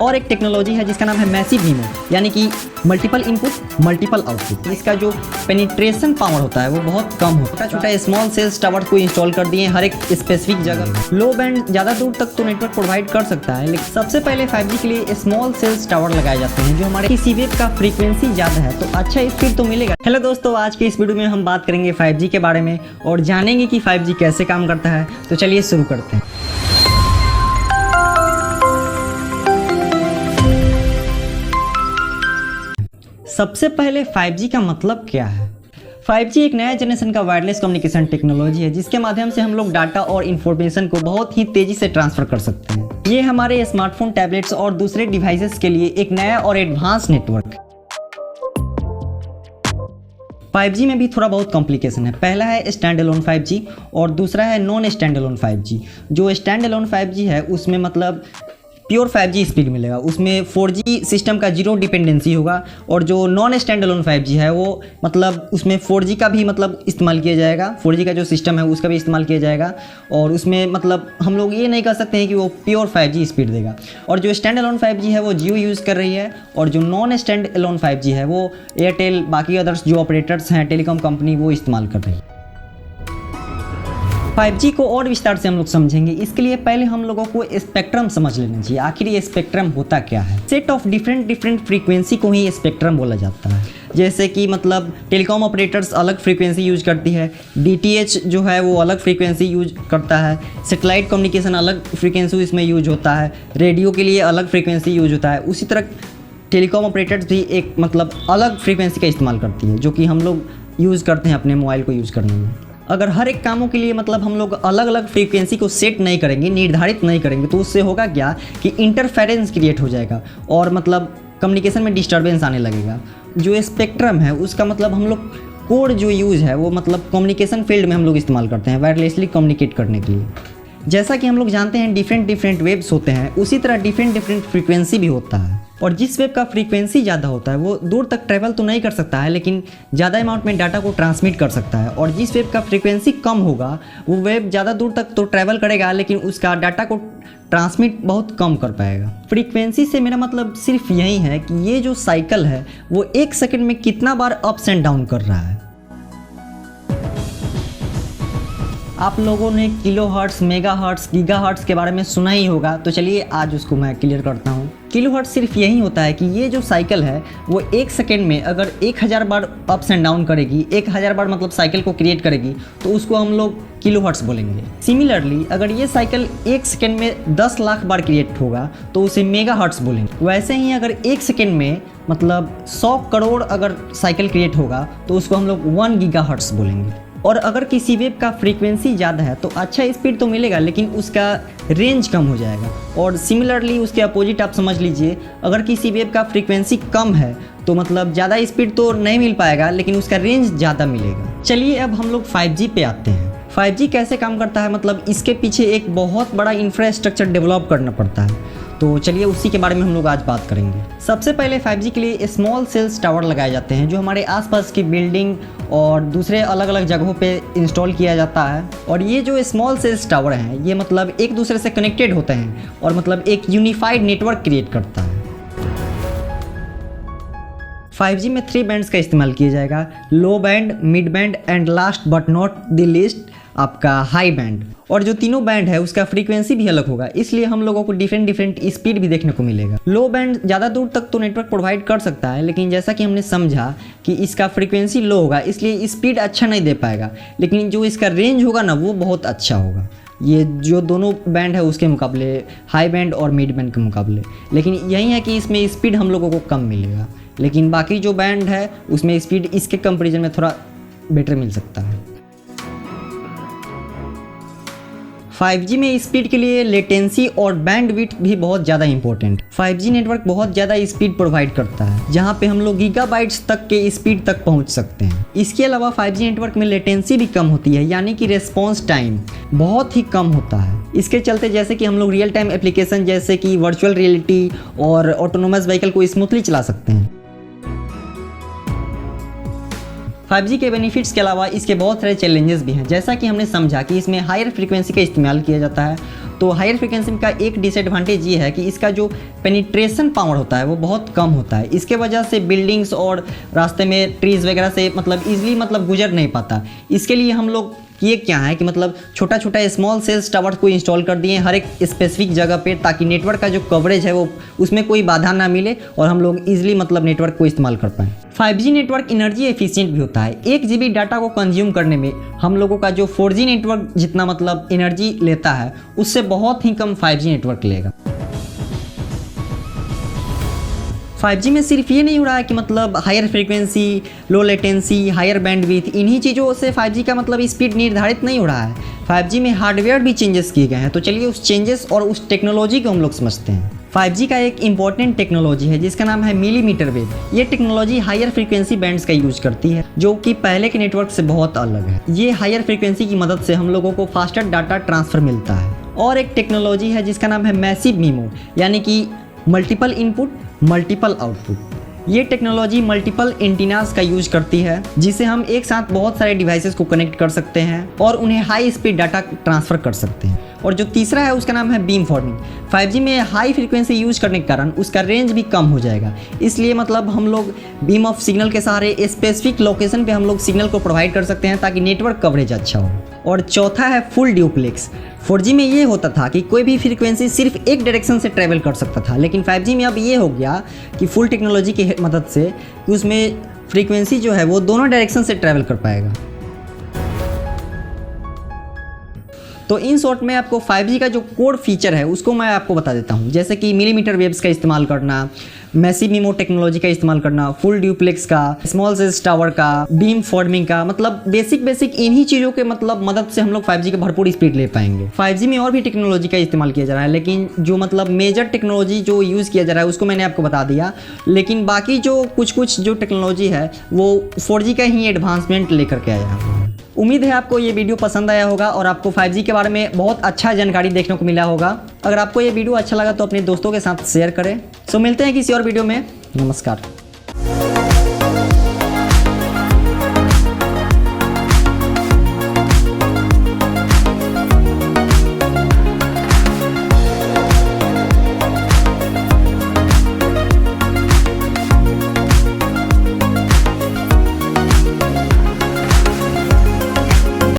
और एक टेक्नोलॉजी है जिसका नाम है मैसिव मीमो, यानी कि मल्टीपल इनपुट मल्टीपल आउटपुट। इसका जो पेनिट्रेशन पावर होता है वो बहुत कम होता है। छोटा स्मॉल सेल्स टावर को इंस्टॉल कर दिए हर एक स्पेसिफिक जगह। लो बैंड ज़्यादा दूर तक तो नेटवर्क प्रोवाइड कर सकता है, लेकिन सबसे पहले 5G के लिए स्मॉल सेल्स टावर लगाए जाते हैं जो हमारे किसी वेव का फ्रीक्वेंसी ज़्यादा है तो अच्छा स्पीड तो मिलेगा। हेलो दोस्तों, आज के इस वीडियो में हम बात करेंगे 5G के बारे में और जानेंगे कि 5G कैसे काम करता है। तो चलिए शुरू करते हैं। सबसे पहले 5G का मतलब क्या है? 5G एक नया जनरेशन का वायरलेस कम्युनिकेशन टेक्नोलॉजी है जिसके माध्यम से हम लोग डाटा और इन्फॉर्मेशन को बहुत ही तेजी से ट्रांसफर कर सकते हैं। ये हमारे स्मार्टफोन, टैबलेट्स और दूसरे डिवाइसेस के लिए एक नया और एडवांस नेटवर्क है। 5G में भी थोड़ा बहुत कॉम्प्लिकेशन है। पहला है स्टैंड अलोन 5G और दूसरा है नॉन स्टैंड अलोन 5G। जो स्टैंड अलोन 5G है उसमें मतलब प्योर 5G स्पीड मिलेगा, उसमें 4G सिस्टम का जीरो डिपेंडेंसी होगा। और जो नॉन स्टैंड अलोन 5G है वो मतलब उसमें 4G का भी मतलब इस्तेमाल किया जाएगा, 4G का जो सिस्टम है उसका भी इस्तेमाल किया जाएगा। और उसमें मतलब हम लोग ये नहीं कह सकते हैं कि वो प्योर 5G स्पीड देगा। और जो स्टैंड अलोन 5G है वो जियो यूज़ कर रही है और जो नॉन स्टैंड अलोन 5G है वो एयरटेल, बाकी अदर्स जो ऑपरेटर्स हैं टेलीकॉम कंपनी, वो इस्तेमाल कर रही है। 5G को और विस्तार से हम लोग समझेंगे। इसके लिए पहले हम लोगों को स्पेक्ट्रम समझ लेना चाहिए। आखिर ये स्पेक्ट्रम होता क्या है? सेट ऑफ डिफरेंट फ्रीक्वेंसी को ही स्पेक्ट्रम बोला जाता है। जैसे कि मतलब टेलीकॉम ऑपरेटर्स अलग फ्रीक्वेंसी यूज करती है, DTH जो है वो अलग फ्रीक्वेंसी यूज करता है, सैटेलाइट कम्युनिकेशन अलग फ्रीक्वेंसी इसमें यूज होता है, रेडियो के लिए अलग फ्रीक्वेंसी यूज होता है। उसी तरह टेलीकॉम ऑपरेटर्स भी एक मतलब अलग फ्रीक्वेंसी का इस्तेमाल करती है जो कि हम लोग यूज़ करते हैं अपने मोबाइल को यूज़ करने में। अगर हर एक कामों के लिए मतलब हम लोग अलग अलग फ्रीक्वेंसी को सेट नहीं करेंगे, निर्धारित नहीं करेंगे, तो उससे होगा क्या कि इंटरफेरेंस क्रिएट हो जाएगा और मतलब कम्युनिकेशन में डिस्टर्बेंस आने लगेगा। जो स्पेक्ट्रम है उसका मतलब हम लोग कोड जो यूज़ है वो मतलब कम्युनिकेशन फील्ड में हम लोग इस्तेमाल करते हैं वायरलेसली कम्युनिकेट करने के लिए। जैसा कि हम लोग जानते हैं डिफरेंट वेव्स होते हैं, उसी तरह डिफरेंट फ्रीक्वेंसी भी होता है। और जिस वेव का फ्रीक्वेंसी ज़्यादा होता है वो दूर तक ट्रैवल तो नहीं कर सकता है, लेकिन ज़्यादा अमाउंट में डाटा को ट्रांसमिट कर सकता है। और जिस वेव का फ्रीक्वेंसी कम होगा वो वेव ज़्यादा दूर तक तो ट्रैवल करेगा लेकिन उसका डाटा को ट्रांसमिट बहुत कम कर पाएगा। फ्रीक्वेंसी से मेरा मतलब सिर्फ यही है कि ये जो साइकिल है वो 1 सेकंड में कितना बार अप्स एंड डाउन कर रहा है। आप लोगों ने किलोहर्ट्ज़, मेगाहर्ट्ज़, गीगाहर्ट्ज़ के बारे में सुना ही होगा, तो चलिए आज उसको मैं क्लियर करता हूँ। किलोहर्ट्ज़ सिर्फ यही होता है कि ये जो साइकिल है वो 1 सेकेंड में अगर 1000 बार अप्स एंड डाउन करेगी, 1000 बार मतलब साइकिल को क्रिएट करेगी, तो उसको हम लोग किलोहर्ट्ज़ बोलेंगे। सिमिलरली अगर ये साइकिल 1 सेकेंड में 10 लाख बार क्रिएट होगा तो उसे मेगाहर्ट्ज़ बोलेंगे। वैसे ही अगर 1 सेकेंड में मतलब 100 करोड़ अगर साइकिल क्रिएट होगा तो उसको हम लोग 1 गीगाहर्ट्ज़ बोलेंगे। और अगर किसी वेव का फ्रीक्वेंसी ज़्यादा है तो अच्छा स्पीड तो मिलेगा लेकिन उसका रेंज कम हो जाएगा। और सिमिलरली उसके अपोजिट आप समझ लीजिए, अगर किसी वेव का फ्रीक्वेंसी कम है तो मतलब ज़्यादा स्पीड तो नहीं मिल पाएगा लेकिन उसका रेंज ज़्यादा मिलेगा। चलिए अब हम लोग 5G पे आते हैं। 5G कैसे काम करता है, मतलब इसके पीछे एक बहुत बड़ा इंफ्रास्ट्रक्चर डेवलप करना पड़ता है, तो चलिए उसी के बारे में हम लोग आज बात करेंगे। सबसे पहले 5G के लिए स्मॉल सेल्स टावर लगाए जाते हैं जो हमारे आसपास की बिल्डिंग और दूसरे अलग अलग जगहों पे इंस्टॉल किया जाता है। और ये जो स्मॉल सेल्स टावर हैं ये मतलब एक दूसरे से कनेक्टेड होते हैं और मतलब एक यूनिफाइड नेटवर्क क्रिएट करता है। 5G में 3 बैंड्स का इस्तेमाल किया जाएगा, लो band, mid band and last but not the least आपका हाई बैंड। और जो तीनों बैंड है उसका फ्रीक्वेंसी भी अलग होगा, इसलिए हम लोगों को डिफरेंट स्पीड भी देखने को मिलेगा। लो बैंड ज़्यादा दूर तक तो नेटवर्क प्रोवाइड कर सकता है, लेकिन जैसा कि हमने समझा कि इसका फ्रीक्वेंसी लो होगा इसलिए स्पीड अच्छा नहीं दे पाएगा, लेकिन जो इसका रेंज होगा ना वो बहुत अच्छा होगा, ये जो दोनों बैंड है उसके मुकाबले, हाई बैंड और मिड बैंड के मुकाबले। लेकिन यही है कि इसमें स्पीड हम लोगों को कम मिलेगा, लेकिन बाकी जो बैंड है उसमें स्पीड इसके कंपेरिजन में थोड़ा बेटर मिल सकता है। 5G में स्पीड के लिए लेटेंसी और बैंडविड्थ भी बहुत ज़्यादा इंपॉर्टेंट। 5G नेटवर्क बहुत ज़्यादा स्पीड प्रोवाइड करता है जहाँ पे हम लोग गीगाबाइट्स तक के स्पीड तक पहुँच सकते हैं। इसके अलावा 5G नेटवर्क में लेटेंसी भी कम होती है, यानी कि रिस्पॉन्स टाइम बहुत ही कम होता है। इसके चलते जैसे कि हम लोग रियल टाइम एप्लीकेशन जैसे कि वर्चुअल रियलिटी और ऑटोनोमस व्हीकल को स्मूथली चला सकते हैं। 5G के बेनिफिट्स के अलावा इसके बहुत सारे चैलेंजेस भी हैं। जैसा कि हमने समझा कि इसमें हायर फ्रीक्वेंसी का इस्तेमाल किया जाता है तो हायर फ्रीक्वेंसी का एक डिसएडवांटेज ये है कि इसका जो पेनिट्रेशन पावर होता है वो बहुत कम होता है। इसके वजह से बिल्डिंग्स और रास्ते में ट्रीज़ वगैरह से मतलब ईजिली मतलब गुजर नहीं पाता। इसके लिए हम लोग ये क्या है कि मतलब छोटा छोटा स्मॉल सेल्स टावर को इंस्टॉल कर दिए हर एक स्पेसिफिक जगह पे, ताकि नेटवर्क का जो कवरेज है वो उसमें कोई बाधा ना मिले और हम लोग इजीली मतलब नेटवर्क को इस्तेमाल कर पाएँ। 5G नेटवर्क एनर्जी एफिशिएंट भी होता है। 1 GB डाटा को कंज्यूम करने में हम लोगों का जो 4G नेटवर्क जितना मतलब एनर्जी लेता है उससे बहुत ही कम 5G नेटवर्क लेगा। 5G में सिर्फ ये नहीं हो रहा है कि मतलब higher frequency, low latency, higher bandwidth, इन्हीं चीज़ों से 5G का मतलब स्पीड निर्धारित नहीं हो रहा है। 5G में हार्डवेयर भी चेंजेस किए गए हैं। तो चलिए उस चेंजेस और उस टेक्नोलॉजी को हम लोग समझते हैं। 5G का एक इंपॉर्टेंट टेक्नोलॉजी है जिसका नाम है मिलीमीटर वेव। ये टेक्नोलॉजी हायर फ्रीक्वेंसी बैंड्स का यूज करती है जो कि पहले के नेटवर्क से बहुत अलग है। ये हायर फ्रीक्वेंसी की मदद से हम लोगों को फास्टर डाटा ट्रांसफ़र मिलता है। और एक टेक्नोलॉजी है जिसका नाम है मैसिव MIMO, यानी कि मल्टीपल इनपुट मल्टीपल आउटपुट। ये टेक्नोलॉजी मल्टीपल एंटीनास का यूज करती है जिसे हम एक साथ बहुत सारे डिवाइसेस को कनेक्ट कर सकते हैं और उन्हें हाई स्पीड डाटा ट्रांसफ़र कर सकते हैं। और जो तीसरा है उसका नाम है बीम फॉर्मिंग। 5G में हाई फ्रीक्वेंसी यूज करने के कारण उसका रेंज भी कम हो जाएगा, इसलिए मतलब हम लोग बीम ऑफ सिग्नल के सहारे स्पेसिफिक लोकेशन पे हम लोग सिग्नल को प्रोवाइड कर सकते हैं ताकि नेटवर्क कवरेज अच्छा हो। और चौथा है फुल ड्यूप्लेक्स। 4G में ये होता था कि कोई भी फ्रीक्वेंसी सिर्फ एक डायरेक्शन से ट्रैवल कर सकता था, लेकिन 5G में अब ये हो गया कि फुल टेक्नोलॉजी की मदद से कि उसमें फ्रीक्वेंसी जो है वो दोनों डायरेक्शन से ट्रैवल कर पाएगा। तो इन शॉर्ट में आपको 5G का जो कोर फीचर है उसको मैं आपको बता देता हूँ, जैसे कि मिलीमीटर वेव्स का इस्तेमाल करना, मैसिव MIMO टेक्नोलॉजी का इस्तेमाल करना, फुल ड्यूप्लेक्स का, स्मॉल सेल्स टावर का, बीम फॉर्मिंग का, मतलब बेसिक इन्हीं चीज़ों के मतलब मदद से हम लोग 5G का भरपूर स्पीड ले पाएंगे। 5G में और भी टेक्नोलॉजी का इस्तेमाल किया जा रहा है, लेकिन जो मतलब मेजर टेक्नोलॉजी जो यूज़ किया जा रहा है उसको मैंने आपको बता दिया। लेकिन बाकी जो कुछ जो टेक्नोलॉजी है वो 4G का ही एडवांसमेंट लेकर के आया है। उम्मीद है आपको ये वीडियो पसंद आया होगा और आपको 5G के बारे में बहुत अच्छा जानकारी देखने को मिला होगा। अगर आपको ये वीडियो अच्छा लगा तो अपने दोस्तों के साथ शेयर करें। सो मिलते हैं किसी और वीडियो में। नमस्कार।